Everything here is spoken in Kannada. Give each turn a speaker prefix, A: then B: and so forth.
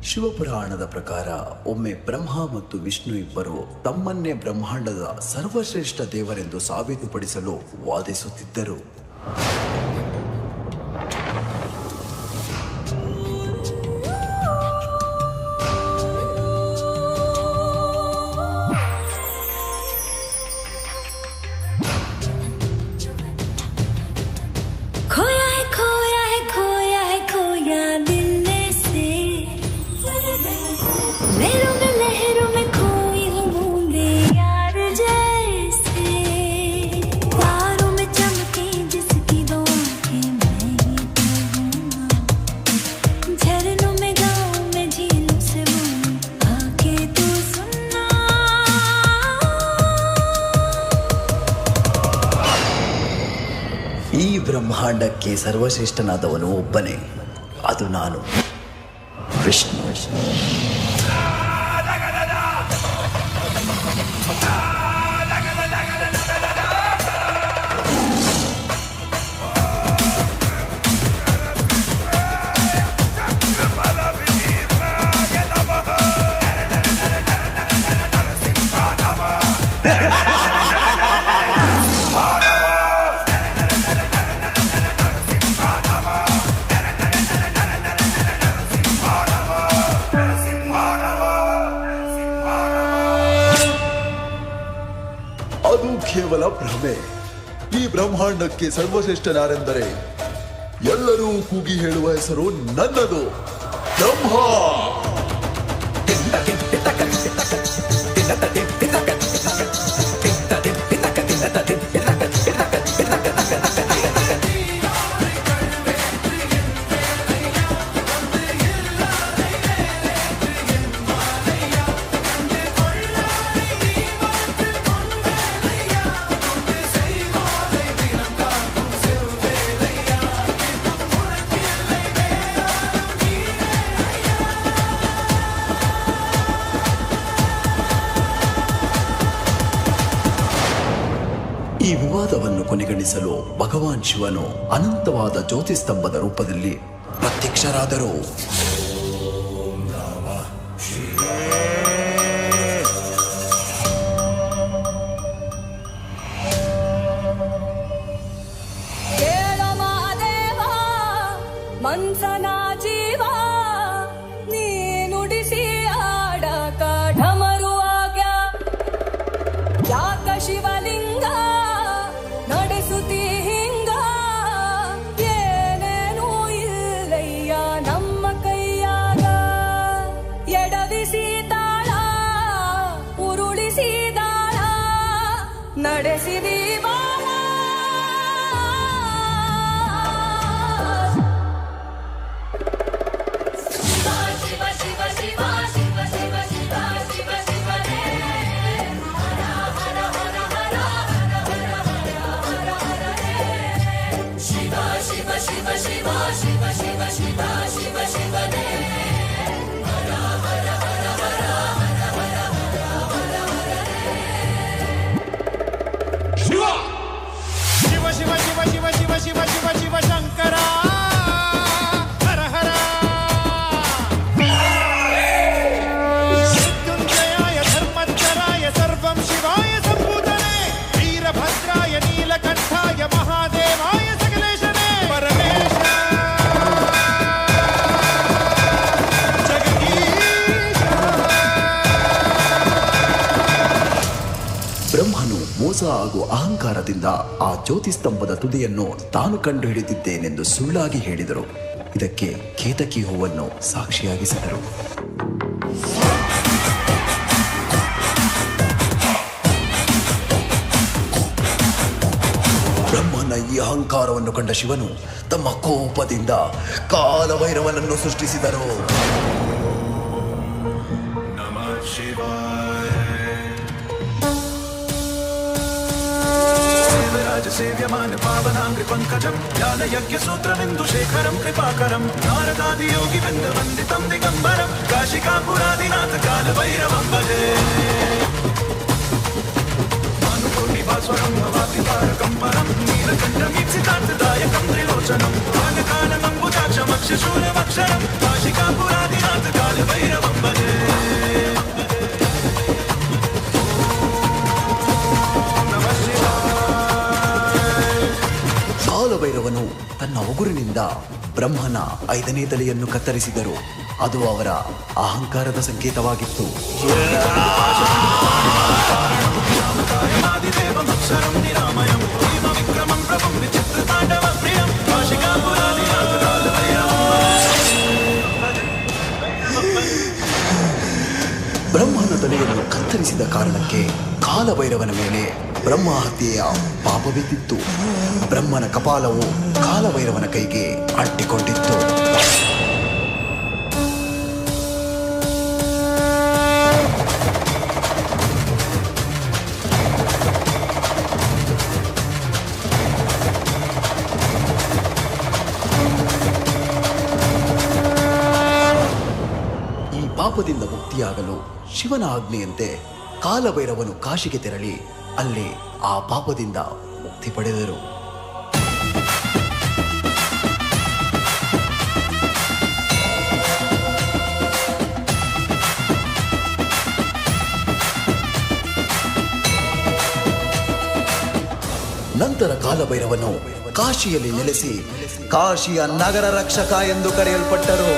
A: ಶಿವಪುರಾಣದ ಪ್ರಕಾರ ಒಮ್ಮೆ ಬ್ರಹ್ಮ ಮತ್ತು ವಿಷ್ಣು ಇಬ್ಬರು ತಮ್ಮನ್ನೇ ಬ್ರಹ್ಮಾಂಡದ ಸರ್ವಶ್ರೇಷ್ಠ ದೇವರೆಂದು ಸಾಬೀತುಪಡಿಸಲು ವಾದಿಸುತ್ತಿದ್ದರು. ಈ ಬ್ರಹ್ಮಾಂಡಕ್ಕೆ ಸರ್ವಶ್ರೇಷ್ಠನಾದವನು ಒಬ್ಬನೇ, ಅದು ನಾನು, ವಿಷ್ಣು.
B: ಅದು ಕೇವಲ ಭ್ರಮೆ. ಈ ಬ್ರಹ್ಮಾಂಡಕ್ಕೆ ಸರ್ವಶ್ರೇಷ್ಠನಾರೆಂದರೆ ಎಲ್ಲರೂ ಕೂಗಿ ಹೇಳುವ ಹೆಸರು ನನ್ನದು, ಬ್ರಹ್ಮ.
A: ಈ ವಿವಾದವನ್ನು ಕೊನೆಗಾಣಿಸಲು ಭಗವಾನ್ ಶಿವನು ಅನಂತವಾದ ಜ್ಯೋತಿಸ್ತಂಭದ ರೂಪದಲ್ಲಿ ಪ್ರತ್ಯಕ್ಷರಾದರು.
C: ಮನ್ಸನ ಜೀವ ನೀ ನುಡಿಸಿ ಆಡಕ ಢಮರುವಾಗ ಯಾಕ ಶಿವಲಿಂಗ ನಡೆಸುತ್ತಿ ಹಿಂಗ ಏನೇನೂ ಇಲ್ಲಯ್ಯ ನಮ್ಮ ಕೈಯಾಗ ಎಡವಿಸಿ ತಾಳ ಉರುಳಿಸಿ ದಾಳ ನಡೆಸಿದಿ
A: ಬ್ರಹ್ಮನು ಮೋಸ ಹಾಗೂ ಅಹಂಕಾರದಿಂದ ಆ ಜ್ಯೋತಿಸ್ತಂಭದ ತುದಿಯನ್ನು ತಾನು ಕಂಡುಹಿಡಿದಿದ್ದೇನೆಂದು ಸುಳ್ಳಾಗಿ ಹೇಳಿದರು. ಇದಕ್ಕೆ ಕೇತಕಿ ಹೂವನ್ನು ಸಾಕ್ಷಿಯಾಗಿಸಿದರು. ಬ್ರಹ್ಮನ ಈ ಅಹಂಕಾರವನ್ನು ಕಂಡ ಶಿವನು ತಮ್ಮ ಕೋಪದಿಂದ ಕಾಲಭೈರವನನ್ನು ಸೃಷ್ಟಿಸಿದರು.
D: ಸೇವ್ಯಮಾನ ಪಾವನಾಂಗ್ರಿ ಪಂಕಜಂ ಜ್ಞಾನ ಯಜ್ಞ ಸೂತ್ರವಿಂದು ಶೇಖರಂ ಕೃಪಾಕರಂ ನಾರದಾದಿ ಯೋಗಿ ವಂದ ವಂದಿತಂ ದಿಗಂಬರಂ ಕಾಶಿಕಾಪುರಾದಿನಾಥ ಕಾಲ ಭೈರವಂ ಭಜೆ ಮಾನುಕೋಟಿ ಭಾಸ್ವರಂ ಭವಾತಿ ತಾರಕಂ ಪರಂ ನೀಲಕಂಠಮೀಪ್ಸಿತಾರ್ಥದಾಯಕಂ ತ್ರಿಲೋಚನಂ ಕಾಲಕಾಲಮಂಬುಜಾಕ್ಷಮಕ್ಷ ಶೂಲಮಕ್ಷರಂ ಕಾಶಿಕಾಪುರಾದಿನಾಥ ಕಾಲ
A: ಉಗುರಿನಿಂದ ಬ್ರಹ್ಮನ 5ನೇ ತಲೆಯನ್ನು ಕತ್ತರಿಸಿದರು. ಅದು ಅವರ ಅಹಂಕಾರದ ಸಂಕೇತವಾಗಿತ್ತು. ಬ್ರಹ್ಮನ ತಲೆಯನ್ನು ಕತ್ತರಿಸಿದ ಕಾರಣಕ್ಕೆ ಕಾಲಭೈರವನ ಮೇಲೆ ಬ್ರಹ್ಮ ಹತ್ಯೆಯ ಪಾಪ ಬಿದ್ದಿತ್ತು. ಬ್ರಹ್ಮನ ಕಪಾಲವು ಕಾಲಭೈರವನ ಕೈಗೆ ಅಂಟಿಕೊಂಡಿತ್ತು. ಈ ಪಾಪದಿಂದ ಮುಕ್ತಿಯಾಗಲು ಶಿವನ ಆಜ್ಞೆಯಂತೆ ಕಾಲಭೈರವನು ಕಾಶಿಗೆ ತೆರಳಿ ಅಲ್ಲಿ ಆ ಪಾಪದಿಂದ ಮುಕ್ತಿ ಪಡೆದರು. ನಂತರ ಕಾಲಭೈರವನು ಕಾಶಿಯಲ್ಲಿ ನೆಲೆಸಿ ಕಾಶಿಯ ನಗರ ರಕ್ಷಕ ಎಂದು ಕರೆಯಲ್ಪಟ್ಟರು.